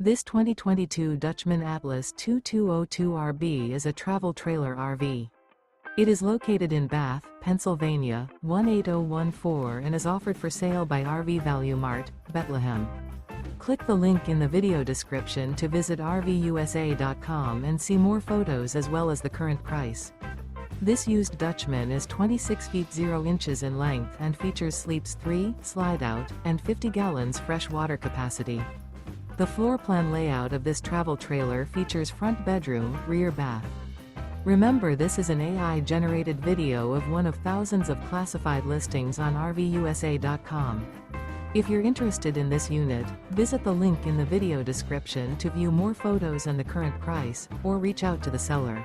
This 2022 Dutchmen Atlas 2202RB is a travel trailer RV. It is located in Bath, Pennsylvania, 18014 and is offered for sale by RV Value Mart, Behtlehem. Click the link in the video description to visit RVUSA.com and see more photos as well as the current price. This used Dutchman is 26 feet 0 inches in length and features sleeps 3, slide-out, and 50 gallons fresh water capacity. The floor plan layout of this travel trailer features front bedroom, rear bath. Remember, this is an AI-generated video of one of thousands of classified listings on RVUSA.com. If you're interested in this unit, visit the link in the video description to view more photos and the current price, or reach out to the seller.